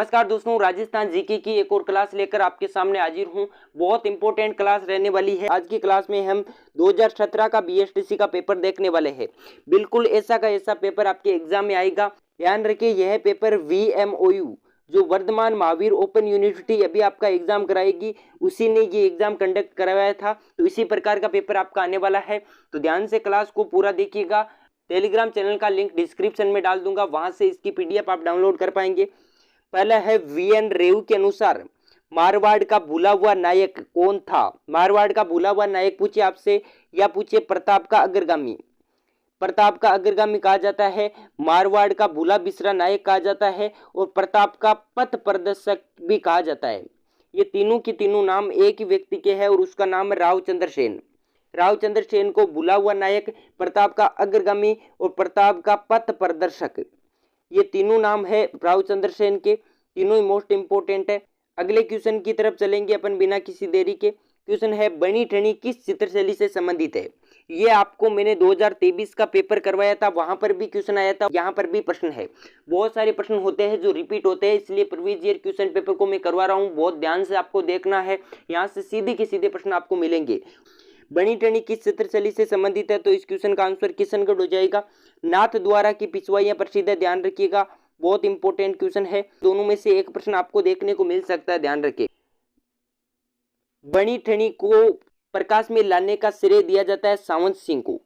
नमस्कार दोस्तों, राजस्थान जीके की एक और क्लास लेकर आपके सामने हाजिर हूं। बहुत इंपॉर्टेंट क्लास रहने वाली है। आज की क्लास में हम 2017 का बीएसटीसी का पेपर देखने वाले हैं। बिल्कुल ऐसा का ऐसा पेपर आपके एग्जाम में आएगा। ध्यान रखिए, यह पेपर VMOU जो वर्धमान महावीर ओपन यूनिवर्सिटी अभी आपका एग्जाम कराएगी, उसी ने ये एग्जाम कंडक्ट करवाया था। तो इसी प्रकार का पेपर आपका आने वाला है। तो ध्यान से क्लास को पूरा देखिएगा। टेलीग्राम चैनल का लिंक डिस्क्रिप्शन में डाल दूंगा, वहां से इसकी PDF आप डाउनलोड कर पाएंगे। पहला है VN रेव के अनुसार मारवाड़ का भूला हुआ नायक कौन था। मारवाड़ का भूला हुआ नायक पूछे आपसे, या पूछे प्रताप का अग्रगामी। प्रताप का अग्रगामी कहा जाता है, मारवाड़ का भूला बिसरा नायक कहा जाता है, और प्रताप का पथ प्रदर्शक भी कहा जाता है। ये तीनों की तीनों नाम एक ही व्यक्ति के हैं और उसका नाम है रावचंद्र सेन। रावचंद्र सेन को भूला हुआ नायक, प्रताप का अग्रगामी और प्रताप का पथ प्रदर्शक, ये तीनों नाम है रावचंद्र सेन के। तीनों ही मोस्ट इंपोर्टेंट है। अगले क्वेश्चन की तरफ चलेंगे अपन बिना किसी देरी के। क्वेश्चन है, बनी ठनी किस चित्रशैली से संबंधित है। ये आपको मैंने 2023 का पेपर करवाया था, वहां पर भी क्वेश्चन आया था, यहाँ पर भी प्रश्न है। बहुत सारे प्रश्न होते हैं जो रिपीट होते हैं, इसलिए प्रीवियस ईयर क्वेश्चन पेपर को मैं करवा रहा हूँ। बहुत ध्यान से आपको देखना है, यहाँ से सीधे के सीधे प्रश्न आपको मिलेंगे। बनी ठनी किस चित्रशैली से संबंधित है, तो इस क्वेश्चन का आंसर किशनगढ़ हो जाएगा। नाथ द्वारा की पिछवाइयां प्रसिद्ध है, ध्यान रखिएगा, बहुत इंपॉर्टेंट क्वेश्चन है। दोनों में से एक प्रश्न आपको देखने को मिल सकता है, ध्यान रखिए। बनी ठनी को प्रकाश में लाने का श्रेय दिया जाता है सावंत सिंह को।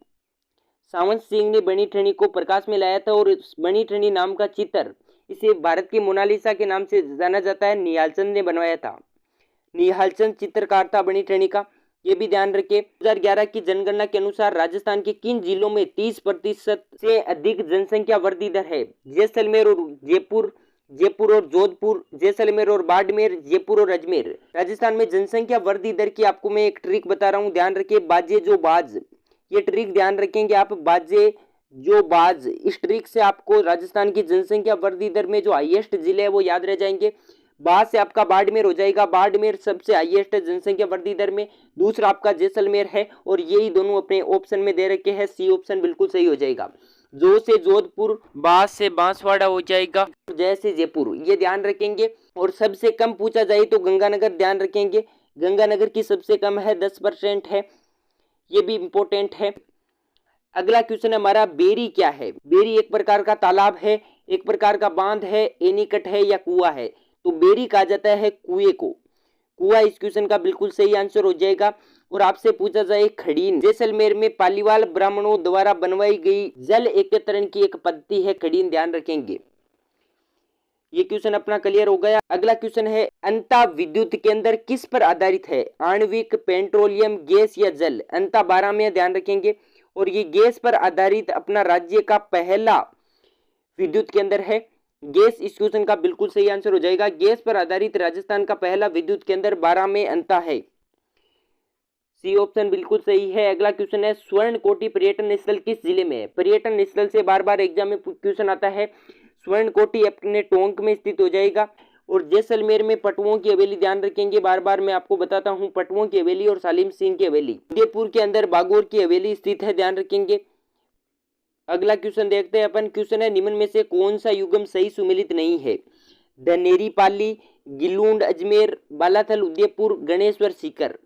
सावंत सिंह ने बनी ठनी को प्रकाश में लाया था, और बनी ठनी नाम का चित्र, इसे भारत की मोनालिसा के नाम से जाना जाता है, निहालचंद ने बनवाया था। निहालचंद चित्रकार था बनी ठनी का, ये भी ध्यान रखिए। 2011 की जनगणना के अनुसार राजस्थान के किन जिलों में 30% से अधिक जनसंख्या वृद्धि दर है। जैसलमेर और जयपुर और जोधपुर, जैसलमेर और बाड़मेर, जयपुर और अजमेर। राजस्थान में जनसंख्या वृद्धि दर की आपको मैं एक ट्रिक बता रहा हूँ, ध्यान रखिए। बाजे जो बाज, ये ट्रिक ध्यान रखेंगे आप, बाजे जो बाज, इस ट्रिक से आपको राजस्थान की जनसंख्या वृद्धि दर में जो हाईएस्ट जिले है वो याद रह जाएंगे। बाद से आपका बाड़मेर हो जाएगा, बाड़मेर सबसे हाईएस्ट है जनसंख्या वृद्धि दर में। दूसरा आपका जैसलमेर है, और यही दोनों अपने ऑप्शन में दे रखे हैं। सी ऑप्शन बिल्कुल सही हो जाएगा। जो से जोधपुर, बास से बांसवाड़ा हो जाएगा, जय से जयपुर, ये ध्यान रखेंगे। और सबसे कम पूछा जाए तो गंगानगर, ध्यान रखेंगे, गंगानगर की सबसे कम है, 10% है, ये भी इंपॉर्टेंट है। अगला क्वेश्चन है हमारा, बेरी क्या है। बेरी एक प्रकार का तालाब है, एक प्रकार का बांध है, एनीकट है या कुआं है। तो बेरी कहा जाता है कुएं को। कुआं इस क्वेश्चन का बिल्कुल सही आंसर हो जाएगा। और आपसे पूछा जाए, खड़ीन जैसलमेर में पालीवाल ब्राह्मणों द्वारा बनवाई गई जल एकत्रण की एक पद्धति है खड़ीन, ध्यान रखेंगे। ये क्वेश्चन अपना क्लियर हो गया। अगला क्वेश्चन है, अंता विद्युत केंद्र किस पर आधारित है। आणविक, पेट्रोलियम, गैस या जल। अंता 12 में, ध्यान रखेंगे। और ये गैस पर आधारित अपना राज्य का पहला विद्युत केंद्र है। गैस इस क्वेश्चन का बिल्कुल सही आंसर हो जाएगा। गैस पर आधारित राजस्थान का पहला विद्युत केंद्र 12 में अंता है, सी ऑप्शन बिल्कुल सही है। अगला क्वेश्चन है, स्वर्ण कोटि पर्यटन स्थल किस जिले में है। पर्यटन स्थल से बार बार एग्जाम में क्वेश्चन आता है। स्वर्ण कोटि अपने टोंक में स्थित हो जाएगा। और जैसलमेर में पटुओं की हवेली, ध्यान रखेंगे, बार बार मैं आपको बताता हूँ, पटुओं की हवेली और सालिम सिंह की हवेली। उदयपुर के अंदर बागोर की हवेली स्थित है, ध्यान रखेंगे। अगला क्वेश्चन देखते हैं अपन। क्वेश्चन है, निम्न में से कौन सा युग्म सही सुमेलित नहीं है। धनेरी पाली, गिलूंड अजमेर, बालाथल उदयपुर, गणेश्वर सीकर।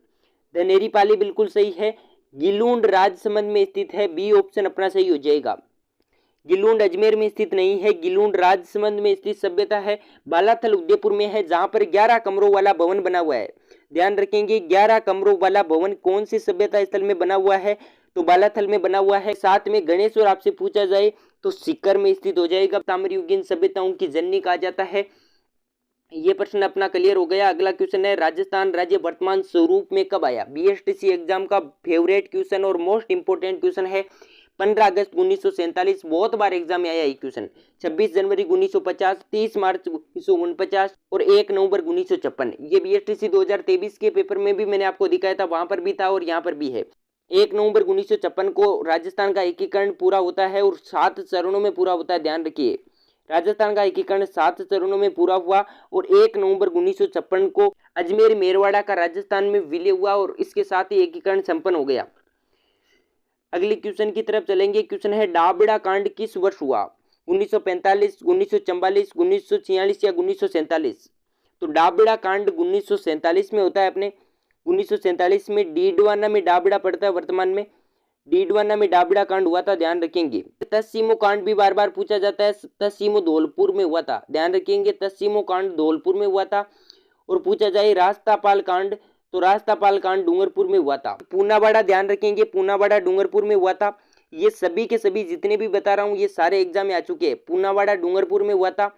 धनेरी पाली बिल्कुल सही है। गिलूंड राजसमंद में स्थित है, बी ऑप्शन अपना सही हो जाएगा। गिलूंड अजमेर में स्थित नहीं है, गिलूंड राजसमंद में स्थित सभ्यता है। बालाथल उदयपुर में है, जहां पर 11 कमरों वाला भवन बना हुआ है, ध्यान रखेंगे। 11 कमरों वाला भवन कौन सी सभ्यता स्थल में बना हुआ है, तो बालाथल में बना हुआ है। साथ में गणेश्वर आपसे पूछा जाए तो सीकर में स्थित हो जाएगा। ताम्रयुगीन सभ्यताओं की जननी कहा जाता है। ये प्रश्न अपना क्लियर हो गया। अगला क्वेश्चन है, राजस्थान राज्य वर्तमान स्वरूप में कब आया। बीएसटीसी एग्जाम का फेवरेट क्वेश्चन और मोस्ट इंपोर्टेंट क्वेश्चन है। 15 अगस्त 1947, बहुत बार एग्जाम में आया ये क्वेश्चन। 26 जनवरी 1950, 30 मार्च 1949 और 1 नवंबर 1956। ये बीएसटीसी 2023 के पेपर में भी मैंने आपको दिखाया था, वहां पर भी था और यहाँ पर भी है। 1 नवंबर 1956 को राजस्थान का एकीकरण पूरा होता है और 7 चरणों में पूरा होता है, ध्यान रखिए। राजस्थान का एकीकरण 7 चरणों में पूरा हुआ और 1 नवंबर 1956 को अजमेर मेरवाड़ा का राजस्थान में विलय हुआ और इसके साथ ही एकीकरण संपन्न हो गया। अगले क्वेश्चन की तरफ चलेंगे। क्वेश्चन है, डाबड़ा कांड किस वर्ष हुआ। 1945, 1944, 1946 या 1947? तो डाबड़ा कांड 1947 में होता है अपने। 1947 में डीडवाना में डाबड़ा पड़ता है वर्तमान में। डीडवाना में डाबड़ा कांड हुआ था, ध्यान रखेंगे। तस्सीमो कांड भी बार बार पूछा जाता है, तस्सीमो धौलपुर में हुआ था, ध्यान रखेंगे। तस्सीमो कांड धौलपुर में हुआ था। और पूछा जाए रास्तापाल कांड, तो रास्तापाल कांड डूंगरपुर में हुआ था। पूनावाड़ा, ध्यान रखेंगे, पूनावाड़ा डूंगरपुर में हुआ था। ये सभी के सभी जितने भी बता रहा हूं ये सारे एग्जाम में आ चुके हैं। पूनावाड़ा डूंगरपुर में हुआ था।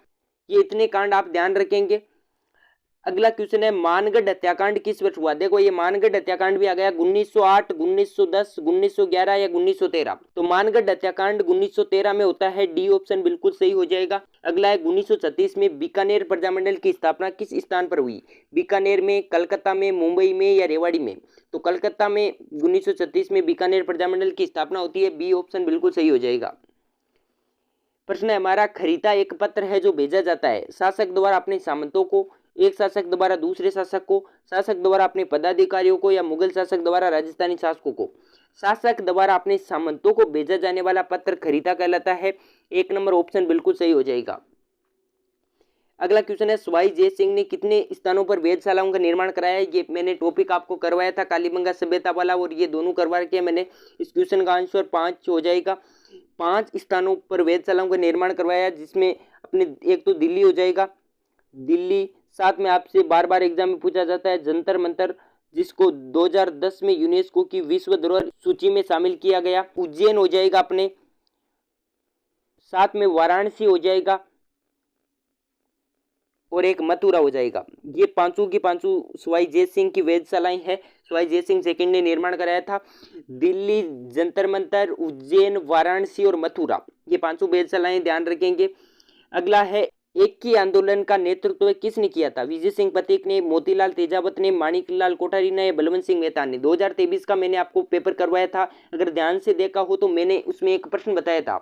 ये इतने कांड आप ध्यान रखेंगे। अगला क्वेश्चन है मानगढ़ हत्याकांड किस वर्ष हुआ? देखो ये मानगढ़ हत्याकांड भी आ गया, 1908, 1910, 1911 या 1913? तो मानगढ़ हत्याकांड 1913 में होता है, डी ऑप्शन बिल्कुल सही हो जाएगा। अगला है 1936 में बीकानेर प्रजामंडल की स्थापना किस स्थान पर हुई? बीकानेर में, कलकत्ता में, मुंबई में या रेवाड़ी में? तो कलकत्ता में 1936 में बीकानेर प्रजामंडल की स्थापना होती है, बी ऑप्शन बिल्कुल सही हो जाएगा। प्रश्न है हमारा, खरीदा एक पत्र है जो भेजा जाता है शासक द्वारा अपने सामंतों को, एक शासक द्वारा दूसरे शासक को, शासक द्वारा अपने पदाधिकारियों को या मुगल शासक द्वारा राजस्थानी शासकों को? शासक द्वारा अपने सामंतों को भेजा जाने वाला पत्र खरीदा कहलाता है, एक नंबर ऑप्शन बिल्कुल सही हो जाएगा। अगला क्वेश्चन है सवाई जय सिंह ने कितने स्थानों पर वेधशालाओं का निर्माण कराया है? ये मैंने टॉपिक आपको करवाया था कालीबंगा सभ्यता वाला, और ये दोनों करवा के मैंने। इस क्वेश्चन का आंसर 5 हो जाएगा। 5 स्थानों पर वेधशालाओं का निर्माण करवाया, जिसमें अपने एक तो दिल्ली हो जाएगा, दिल्ली। साथ में आपसे बार बार एग्जाम में पूछा जाता है जंतर मंतर, जिसको 2010 में यूनेस्को की विश्व धरोहर सूची में शामिल किया गया। उज्जैन हो जाएगा अपने, साथ में वाराणसी हो जाएगा, और एक मथुरा हो जाएगा। ये पांचों की पांचों सवाई जय सिंह की वेधशालाएं हैं। सवाई जय सिंह सेकंड ने निर्माण कराया था। दिल्ली, जंतर मंतर, उज्जैन, वाराणसी और मथुरा, ये पांचों वेधशालाएं ध्यान रखेंगे। अगला है एक की आंदोलन का नेतृत्व किसने किया था? विजय सिंह पथिक ने, मोतीलाल तेजावत ने, माणिकलाल कोठारी ने, बलवंत सिंह मेहता ने? 2023 का मैंने आपको पेपर करवाया था, अगर ध्यान से देखा हो तो मैंने उसमें एक प्रश्न बताया था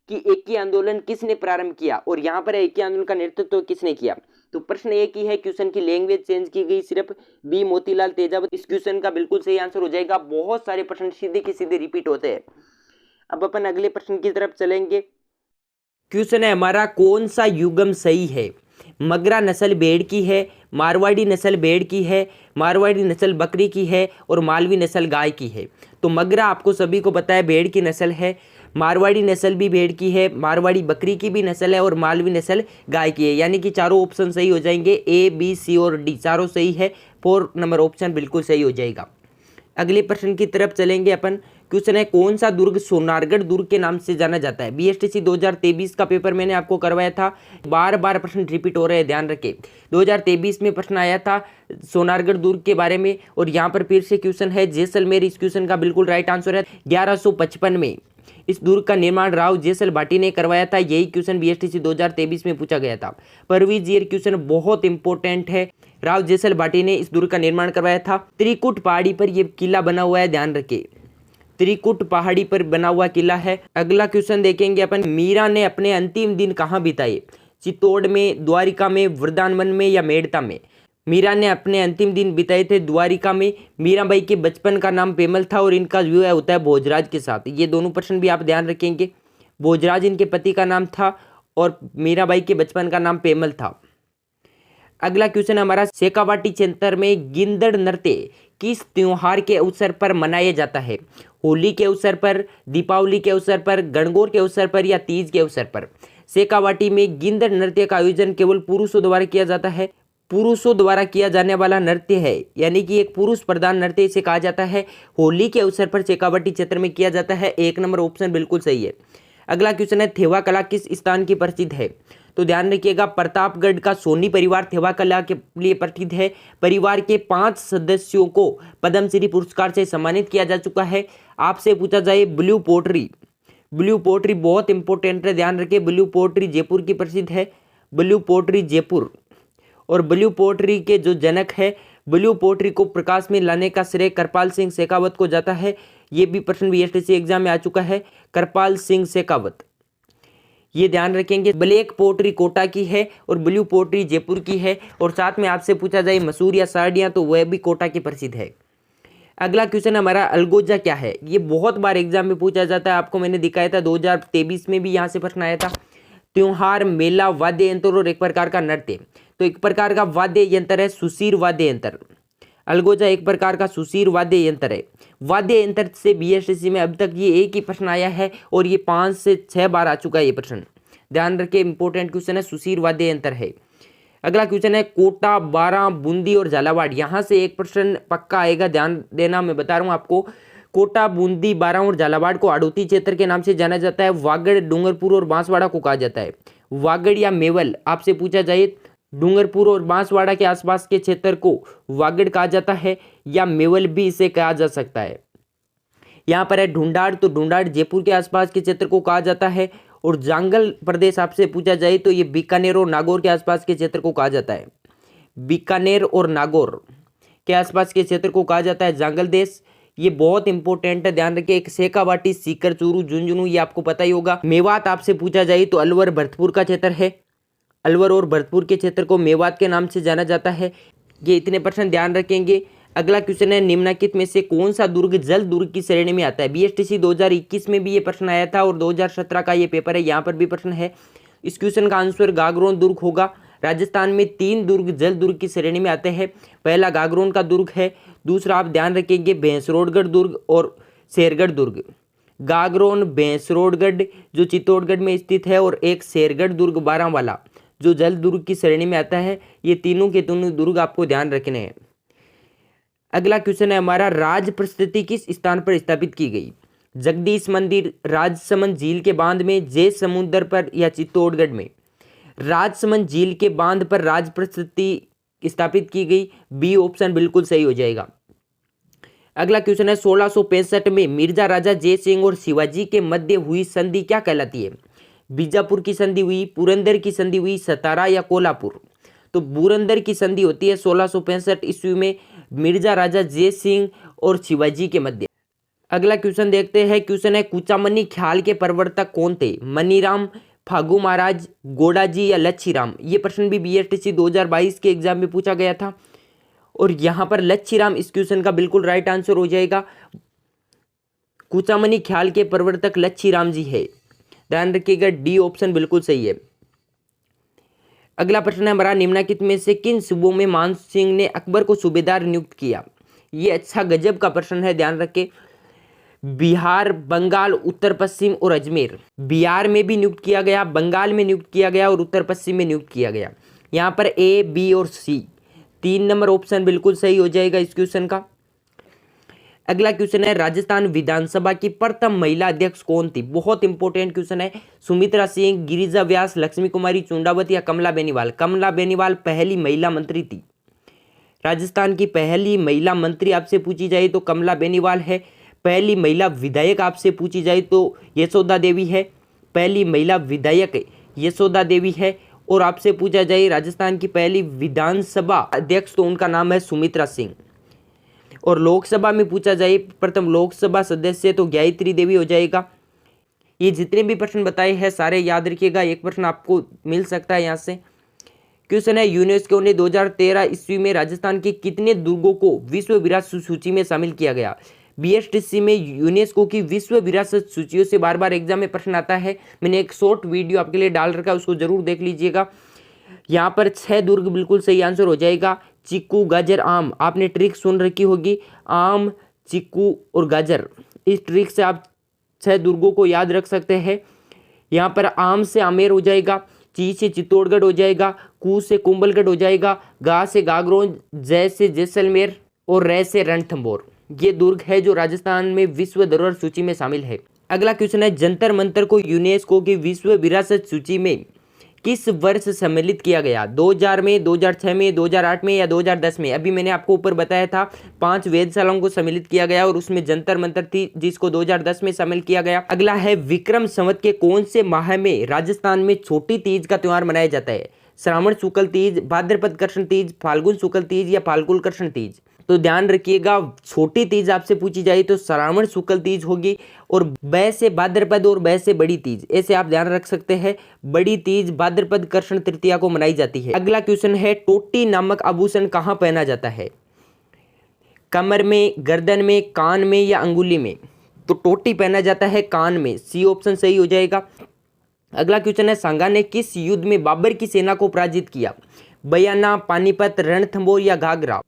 कि एक ही आंदोलन किसने प्रारंभ किया, और यहाँ पर एक ही आंदोलन का नेतृत्व किसने किया? तो प्रश्न एक ही है, क्वेश्चन की लैंग्वेज चेंज की गई सिर्फ, बी मोतीलाल तेजावत इस क्वेश्चन का बिल्कुल सही आंसर हो जाएगा। बहुत सारे प्रश्न सीधे के सीधे रिपीट होते हैं। अब अपन अगले प्रश्न की तरफ चलेंगे। क्वेश्चन है हमारा, कौन सा युग्म सही है? मगरा नस्ल भेड़ की है, मारवाड़ी नस्ल भेड़ की है, मारवाड़ी नस्ल बकरी की है, और मालवी नस्ल गाय की है? तो मगरा आपको सभी को पता है भेड़ की नस्ल है, मारवाड़ी नस्ल भी भेड़ की है, मारवाड़ी बकरी की भी नस्ल है, और मालवी नस्ल गाय की है। यानी कि चारों ऑप्शन सही हो जाएंगे, ए, बी, सी और डी चारों सही है। 4 नंबर ऑप्शन बिल्कुल सही हो जाएगा। अगले प्रश्न की तरफ चलेंगे अपन। क्वेश्चन है कौन सा दुर्ग सोनारगढ़ दुर्ग के नाम से जाना जाता है? बीएसटीसी 2023 का पेपर मैंने आपको करवाया था, बार बार प्रश्न रिपीट हो रहे हैं, ध्यान रखें। 2023 में प्रश्न आया था सोनारगढ़ दुर्ग के बारे में, और यहाँ पर फिर से क्वेश्चन है जैसलमेर। इस क्वेश्चन का बिल्कुल राइट आंसर है। 1155 में इस दुर्ग का निर्माण राव जैसल भाटी ने करवाया था। यही क्वेश्चन बीएसटीसी 2023 में पूछा गया था। परवीज ये क्वेश्चन बहुत इंपॉर्टेंट है। राव जैसल भाटी ने इस दुर्ग का निर्माण करवाया था। त्रिकुट पहाड़ी पर यह किला बना हुआ है, ध्यान रखें, त्रिकुट पहाड़ी पर बना हुआ किला है। अगला क्वेश्चन देखेंगे अपन, मीरा ने अपने अंतिम दिन कहाँ बिताए? चित्तौड़ में, द्वारिका में, वृंदावन में या मेड़ता में? मीरा ने अपने अंतिम दिन बिताए थे द्वारिका में। मीराबाई के बचपन का नाम पेमल था, और इनका विवाह होता है भोजराज के साथ। ये दोनों प्रश्न भी आप ध्यान रखेंगे। भोजराज इनके पति का नाम था, और मीराबाई के बचपन का नाम पेमल था। अगला क्वेश्चन हमारा, शेखावाटी क्षेत्र में गिंदड़ नृत्य किस त्योहार के अवसर पर मनाया जाता है? होली के अवसर पर, दीपावली के अवसर पर, गणगौर के अवसर पर या तीज के अवसर पर? शेखावाटी में गिंदड़ नृत्य का आयोजन केवल पुरुषों द्वारा किया जाता है। पुरुषों द्वारा किया जाने वाला नृत्य है, यानी कि एक पुरुष प्रधान नृत्य इसे कहा जाता है। होली के अवसर पर शेखावाटी क्षेत्र में किया जाता है। 1 नंबर ऑप्शन बिल्कुल सही है। अगला क्वेश्चन है, थेवा कला किस स्थान की प्रसिद्ध है? तो ध्यान रखिएगा, प्रतापगढ़ का सोनी परिवार थेवा कला के लिए प्रसिद्ध है। परिवार के 5 सदस्यों को पद्मश्री पुरस्कार से सम्मानित किया जा चुका है। आपसे पूछा जाए ब्लू पोट्री, ब्लू पोट्री बहुत इंपॉर्टेंट है, ध्यान रखिए। ब्लू पोट्री जयपुर की प्रसिद्ध है, ब्लू पोट्री जयपुर। और ब्लू पोट्री के जो जनक है, ब्लू पोट्री को प्रकाश में लाने का श्रेय कृपाल सिंह शेखावत को जाता है। ये भी प्रश्न बीएसटीसी एग्जाम में आ चुका है, कृपाल सिंह शेखावत, ये ध्यान रखेंगे। ब्लैक पोट्री कोटा की है, और ब्लू पोट्री जयपुर की है। और साथ में आपसे पूछा जाए मसूर या साड़ियाँ, तो वह भी कोटा की प्रसिद्ध है। अगला क्वेश्चन हमारा, अलगोजा क्या है? ये बहुत बार एग्जाम में पूछा जाता है, आपको मैंने दिखाया था 2023 में भी यहाँ से प्रश्न आया था। त्योहार, मेला, वाद्य यंत्र और एक प्रकार का नृत्य। तो एक प्रकार का वाद्य यंत्र है सुशीर वाद्य यंत्र। अलगोजा एक प्रकार का सुशीर वाद्य यंत्र है। वाद्य यंत्र से बीएसटीसी में अब तक ये एक ही प्रश्न आया है और ये 5 से 6 बार आ चुका है ये प्रश्न। ध्यान रखिए, इंपॉर्टेंट क्वेश्चन है, सुशीर वाद्य यंत्र है। अगला क्वेश्चन है कोटा, बारां, बूंदी और झालावाड़। यहाँ से एक प्रश्न पक्का आएगा, ध्यान देना, मैं बता रहा हूँ आपको। कोटा, बूंदी, बारां और झालावाड़ को हाड़ौती क्षेत्र के नाम से जाना जाता है। वागड़, डूंगरपुर और बांसवाड़ा को कहा जाता है। वागड़ या मेवल आपसे पूछा जाए, डूंगरपुर और बांसवाड़ा के आसपास के क्षेत्र को वागड़ कहा जाता है या मेवल भी इसे कहा जा सकता है। यहाँ पर है ढूंढाड़, तो ढूंढाड़ जयपुर के आसपास के क्षेत्र को कहा जाता है। और जांगल प्रदेश आपसे पूछा जाए तो ये बीकानेर और नागौर के आसपास के क्षेत्र को कहा जाता है। बीकानेर और नागौर के आसपास के क्षेत्र को कहा जाता है जांगल देश। ये बहुत इंपॉर्टेंट है, ध्यान रखिए। एक शेखावाटी, सीकर, चूरू, झुंझुनू, ये आपको पता ही होगा। मेवात आपसे पूछा जाए तो अलवर, भरतपुर का क्षेत्र है। अलवर और भरतपुर के क्षेत्र को मेवात के नाम से जाना जाता है। ये इतने प्रश्न ध्यान रखेंगे। अगला क्वेश्चन है निम्नलिखित में से कौन सा दुर्ग जल दुर्ग की श्रेणी में आता है। बीएसटीसी 2021 में भी ये प्रश्न आया था और 2017 का ये पेपर है, यहाँ पर भी प्रश्न है। इस क्वेश्चन का आंसर गागरोन दुर्ग होगा। राजस्थान में 3 दुर्ग जल दुर्ग की श्रेणी में आते हैं। पहला गागरोन का दुर्ग है, दूसरा आप ध्यान रखेंगे भैंसरोडगढ़ दुर्ग और शेरगढ़ दुर्ग। गागरोन, भैंसरोडगढ़ जो चित्तौड़गढ़ में स्थित है और एक शेरगढ़ दुर्ग बारांवाला जो जल दुर्ग की श्रेणी में आता है। ये तीनों के तीनों दुर्ग आपको ध्यान रखने हैं। अगला क्वेश्चन है हमारा, राज प्रस्तुति किस स्थान पर स्थापित की गई। जगदीश मंदिर, राजसमंद झील के बांध में, जय समुद्र पर या चित्तौड़गढ़ में। राजसमंद झील के बांध पर राज प्रस्तुति स्थापित की गई। बी ऑप्शन बिल्कुल सही हो जाएगा। अगला क्वेश्चन है 1665 में मिर्जा राजा जय सिंह और शिवाजी के मध्य हुई संधि क्या कहलाती है। बीजापुर की संधि हुई, पुरंदर की संधि हुई, सतारा या कोल्हापुर। तो पुरंदर की संधि होती है 1665 ईस्वी में मिर्जा राजा जय सिंह और शिवाजी के मध्य। अगला क्वेश्चन देखते हैं। क्वेश्चन है कुचामनी ख्याल के प्रवर्तक कौन थे। मनीराम, फागू महाराज, गोडाजी या लच्छीराम। ये प्रश्न भी बीएसटीसी 2022 के एग्जाम में पूछा गया था और यहाँ पर लच्छीराम इस क्वेश्चन का बिल्कुल राइट आंसर हो जाएगा। कुचामनी ख्याल के प्रवर्तक लच्छीराम जी है, ध्यान रखिएगा। डी ऑप्शन बिल्कुल सही है। अगला प्रश्न है हमारा, निम्नलिखित में से किन सूबों में मान सिंह ने अकबर को सूबेदार नियुक्त किया। ये अच्छा गजब का प्रश्न है, ध्यान रखें। बिहार, बंगाल, उत्तर पश्चिम और अजमेर। बिहार में भी नियुक्त किया गया, बंगाल में नियुक्त किया गया और उत्तर पश्चिम में नियुक्त किया गया। यहाँ पर ए, बी और सी 3 नंबर ऑप्शन बिल्कुल सही हो जाएगा इस क्वेश्चन का। अगला क्वेश्चन है, राजस्थान विधानसभा की प्रथम महिला अध्यक्ष कौन थी। बहुत इंपॉर्टेंट क्वेश्चन है। सुमित्रा सिंह, गिरिजा व्यास, लक्ष्मी कुमारी चुंडावत या कमला बेनीवाल। कमला बेनीवाल पहली महिला मंत्री थी। राजस्थान की पहली महिला मंत्री आपसे पूछी जाए तो कमला बेनीवाल है। पहली महिला विधायक आपसे पूछी जाए तो यशोदा देवी है। पहली महिला विधायक यशोदा देवी है। और आपसे पूछा जाए राजस्थान की पहली विधानसभा अध्यक्ष तो उनका नाम है सुमित्रा सिंह। और लोकसभा में पूछा जाए प्रथम लोकसभा सदस्य तो गायत्री देवी हो जाएगा। ये जितने भी प्रश्न बताए हैं सारे याद रखिएगा, एक प्रश्न आपको मिल सकता है यहाँ से। क्वेश्चन है, यूनेस्को ने 2013 ईस्वी में राजस्थान के कितने दुर्गों को विश्व विरासत सूची में शामिल किया गया। बीएसटीसी में यूनेस्को की विश्व विरासत सूचियों से बार बार एग्जाम में प्रश्न आता है। मैंने एक शॉर्ट वीडियो आपके लिए डाल रखा है, उसको जरूर देख लीजिएगा। यहाँ पर 6 दुर्ग बिल्कुल सही आंसर हो जाएगा। चीकू, गाजर, आम। आपने ट्रिक सुन रखी होगी, आम, चीकू और गाजर। इस ट्रिक से आप 6 दुर्गों को याद रख सकते हैं। यहाँ पर आम से आमेर हो जाएगा, ची से चित्तौड़गढ़ हो जाएगा, कू से कुंभलगढ़ हो जाएगा, गा से गागरोन, जय से जैसलमेर और रै से रणथंभौर। ये दुर्ग है जो राजस्थान में विश्व धरोहर सूची में शामिल है। अगला क्वेश्चन है, जंतर मंतर को यूनेस्को की विश्व विरासत सूची में किस वर्ष सम्मिलित किया गया। 2000 में, 2006 में, 2008 में या 2010 में। अभी मैंने आपको ऊपर बताया था 5 वेधशालाओं को सम्मिलित किया गया और उसमें जंतर मंतर थी जिसको 2010 में शामिल किया गया। अगला है, विक्रम संवत के कौन से माह में राजस्थान में छोटी तीज का त्योहार मनाया जाता है। श्रावण शुक्ल तीज, भाद्रपद कृष्ण तीज, फाल्गुन शुक्ल तीज या फाल्गुन कृष्ण तीज। तो ध्यान रखिएगा, छोटी तीज आपसे पूछी जाए तो श्रावण शुक्ल तीज होगी और बै से भाद्रपद और बै से बड़ी तीज, ऐसे आप ध्यान रख सकते हैं। बड़ी तीज भाद्रपद कृष्ण तृतीया को मनाई जाती है। अगला क्वेश्चन है, टोटी नामक आभूषण कहाँ पहना जाता है। कमर में, गर्दन में, कान में या अंगुली में। तो टोटी पहना जाता है कान में, सी ऑप्शन सही हो जाएगा। अगला क्वेश्चन है, सांगा ने किस युद्ध में बाबर की सेना को पराजित किया? बयाना, पानीपत, रणथंभौर या घाघरा?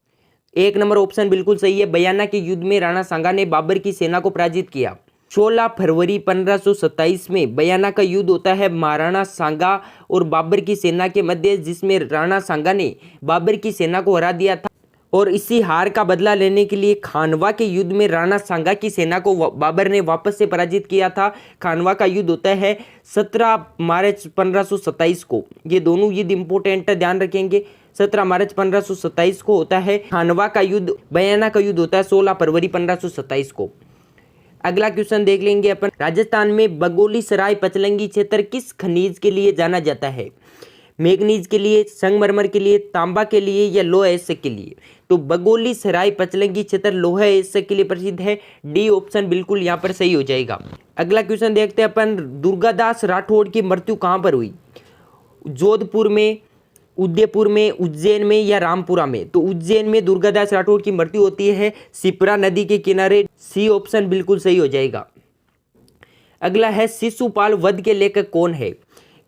एक नंबर ऑप्शन बिल्कुल सही है। बयाना के युद्ध में राणा सांगा ने बाबर की सेना को पराजित किया। 16 फरवरी 1527 में बयाना का युद्ध होता है महाराणा सांगा और बाबर की सेना के मध्य, जिसमें राणा सांगा ने बाबर की सेना को हरा दिया था और इसी हार का बदला लेने के लिए खानवा के युद्ध में राणा सांगा की सेना को बाबर ने वापस से पराजित किया था। खानवा का युद्ध होता है 17 मार्च 1527 को। ये दोनों युद्ध इंपोर्टेंट है, ध्यान रखेंगे। 17 मार्च 1527 को होता है खानवा का युद्ध। बयाना का युद्ध होता है 16 फरवरी 1527 को। अगला क्वेश्चन देख लेंगे अपन, राजस्थान में बगोली सराय पचलंगी क्षेत्र किस खनिज के लिए जाना जाता है? मैग्नीज के लिए, संगमरमर के लिए, तांबा के लिए या लोहा एस्क के लिए? तो बगोली सराय पचलंगी क्षेत्र लोहा एस्क के लिए प्रसिद्ध है। डी ऑप्शन बिल्कुल यहाँ पर सही हो जाएगा। अगला क्वेश्चन देखते हैं अपन, दुर्गादास राठौड़ की मृत्यु कहाँ पर हुई? जोधपुर में, उदयपुर में, उज्जैन में या रामपुरा में? तो उज्जैन में दुर्गादास राठौड़ की मृत्यु होती है, शिप्रा नदी के किनारे। सी ऑप्शन बिल्कुल सही हो जाएगा। अगला है, शिशुपाल वध के लेखक कौन है?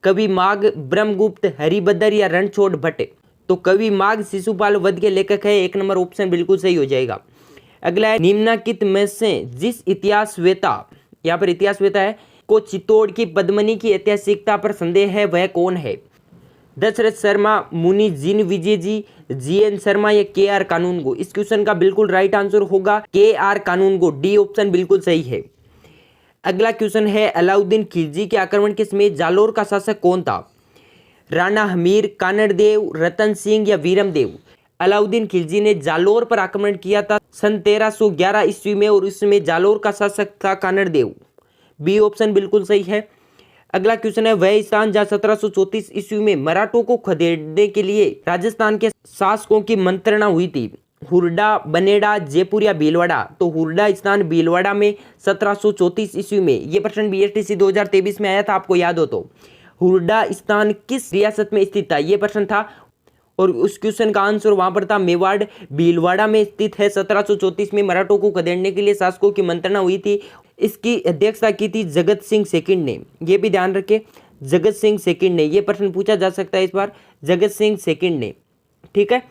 कवि माघ, ब्रह्मगुप्त, हरिभद्र या रणछोड़ भट्ट? तो कवि माघ शिशुपाल वध के लेखक है। एक नंबर ऑप्शन बिल्कुल सही हो जाएगा। अगला है, निम्नलिखित में से जिस इतिहासवेता, यहाँ पर इतिहासवेता है, को चित्तौड़ की पद्मिनी की ऐतिहासिकता पर संदेह है, वह कौन है? दशरथ शर्मा, मुनि जिन विजय जी एन शर्मा या के आर कानूनगो? इस क्वेश्चन का बिल्कुल राइट आंसर होगा के आर कानूनगो। डी ऑप्शन बिल्कुल सही है। अगला क्वेश्चन है, अलाउद्दीन खिलजी के आक्रमण के समय जालोर का शासक कौन था? राणा हमीर, कानड़देव, रतन सिंह या वीरमदेव? अलाउद्दीन खिलजी ने जालोर पर आक्रमण किया था सन 1311 ईस्वी में और इसमें जालोर का शासक था कानड़देव। बी ऑप्शन बिल्कुल सही है। अगला क्वेश्चन है, वह स्थान जहां 1734 ईस्वी में मराठों को खदेड़ने के लिए राजस्थान के शासकों की मंत्रणा हुई थी? हुरडा, बनेड़ा, जयपुर या भीलवाड़ा? तो हुरडा स्थान भीलवाड़ा में 1734 ईस्वी में। ये प्रश्न बीएसटीसी 2023 में आया था, आपको याद हो तो। हुरडा स्थान किस रियासत में स्थित था? ये प्रश्न था और उस क्वेश्चन का आंसर वहां पर था मेवाड़, भीलवाड़ा में स्थित है। 1734 में मराठों को खदेड़ने के लिए शासकों की मंत्रणा हुई थी। इसकी अध्यक्षता की थी जगत सिंह सेकंड ने। ये भी ध्यान रखें, जगत सिंह सेकंड ने। ये प्रश्न पूछा जा सकता है इस बार, जगत सिंह सेकंड ने। ठीक है।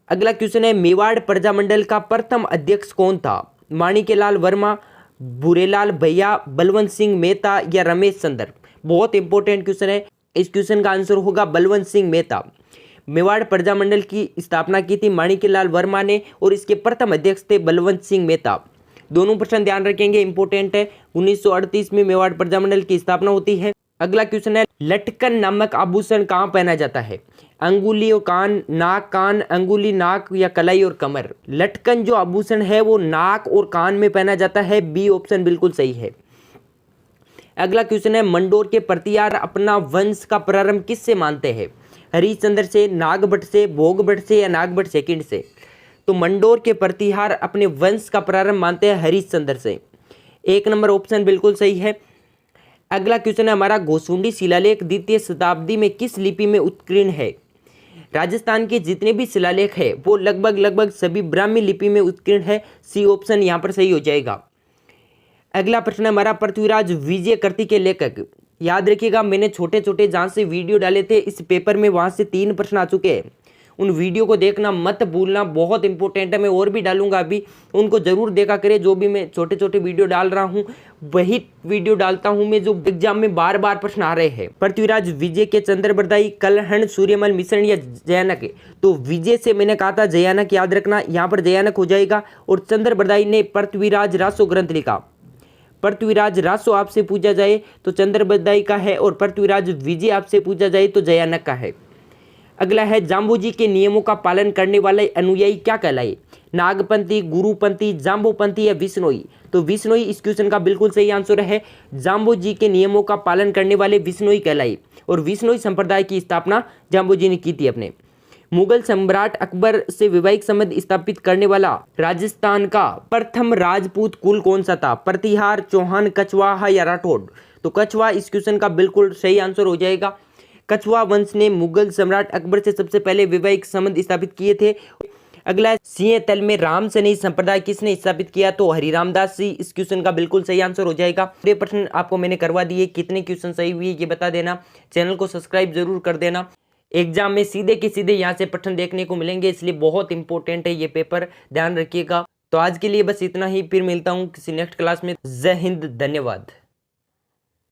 अगला क्वेश्चन है, मेवाड़ प्रजामंडल का प्रथम अध्यक्ष कौन था? माणिक्यलाल वर्मा, भूरेलाल भैया, बलवंत सिंह मेहता या रमेश चंद्र? बहुत इंपॉर्टेंट क्वेश्चन है। इस क्वेश्चन का आंसर होगा बलवंत सिंह मेहता। मेवाड़ प्रजामंडल की स्थापना की थी माणिक्यलाल वर्मा ने और इसके प्रथम अध्यक्ष थे बलवंत सिंह मेहता। दोनों प्रश्न ध्यान रखेंगे, इंपॉर्टेंट है। 1938 में मेवाड़ प्रजामंडल की स्थापना होती है। अगला क्वेश्चन है, लटकन नामक आभूषण कहाँ पहना जाता है? अंगुली और कान, नाक, कान, अंगुली, नाक या कलाई और कमर? लटकन जो आभूषण है वो नाक और कान में पहना जाता है। बी ऑप्शन बिल्कुल सही है। अगला क्वेश्चन है, मंडोर के प्रतिहार अपना वंश का प्रारंभ किससे मानते हैं? हरिश्चंद्र से, नागभट्ट से, भोगभट्ट से या नागभट्ट सेकंड से? तो मंडोर के प्रतिहार अपने वंश का प्रारंभ मानते हैं हरिश्चंद्र से। एक नंबर ऑप्शन बिल्कुल सही है। अगला क्वेश्चन है हमारा, घोसुंडी शिलालेख द्वितीय शताब्दी में किस लिपि में उत्कीर्ण है? राजस्थान के जितने भी शिलालेख है वो लगभग सभी ब्राह्मी लिपि में उत्कीर्ण है। सी ऑप्शन यहाँ पर सही हो जाएगा। अगला प्रश्न हमारा, पृथ्वीराज विजय कृति के लेखक? याद रखिएगा, मैंने छोटे छोटे जहाँ से वीडियो डाले थे इस पेपर में, वहाँ से 3 प्रश्न आ चुके हैं। उन वीडियो को देखना मत भूलना, बहुत इंपॉर्टेंट है। मैं और भी डालूंगा अभी, उनको जरूर देखा करें। जो भी मैं छोटे छोटे वीडियो डाल रहा हूँ वही वीडियो डालता हूँ मैं जो एग्जाम में बार बार प्रश्न आ रहे हैं। पृथ्वीराज विजय के चंद्रबरदाई, कलहण, सूर्यमल मिश्रण या जयानक? तो विजय से मैंने कहा था जयानक, याद रखना, यहाँ पर जयानक हो जाएगा। और चंद्रबरदाई ने पृथ्वीराज रासो ग्रंथ लिखा। पृथ्वीराज रासो आपसे पूछा जाए तो चंद्रबरदाई का है और पृथ्वीराज विजय आपसे पूछा जाए तो जयानक का है। अगला है, जाम्बोजी के नियमों का पालन करने वाले अनुयायी क्या कहलाए? नागपंथी, गुरुपंथी, जाम्बोपंथी या विश्नोई? तो विश्नोई इस क्वेश्चन का बिल्कुल सही आंसर है। जाम्बोजी के नियमों का पालन करने वाले विश्नोई कहलाए और विश्नोई संप्रदाय की स्थापना जाम्बोजी ने की थी अपने। मुगल सम्राट अकबर से वैवाहिक संबंध स्थापित करने वाला राजस्थान का प्रथम राजपूत कुल कौन सा था? प्रतिहार, चौहान, कछवाहा या राठौड़? तो कछवा इस क्वेश्चन का बिल्कुल सही आंसर हो जाएगा। कछवा वंश ने मुगल सम्राट अकबर से सबसे पहले वैवाहिक संबंध स्थापित किए थे। अगला, सिंह तल में राम सनेई संप्रदाय किसने स्थापित किया? तो हरिराम दास जी इस क्वेश्चन का बिल्कुल सही आंसर हो जाएगा। ये प्रश्न आपको मैंने करवा दिए, कितने क्वेश्चन सही हुए ये बता देना, चैनल को सब्सक्राइब जरूर कर देना। एग्जाम में सीधे के सीधे यहाँ से प्रश्न देखने को मिलेंगे, इसलिए बहुत इंपॉर्टेंट है ये पेपर, ध्यान रखिएगा। तो आज के लिए बस इतना ही, फिर मिलता हूँ किसी नेक्स्ट क्लास में। जय हिंद, धन्यवाद।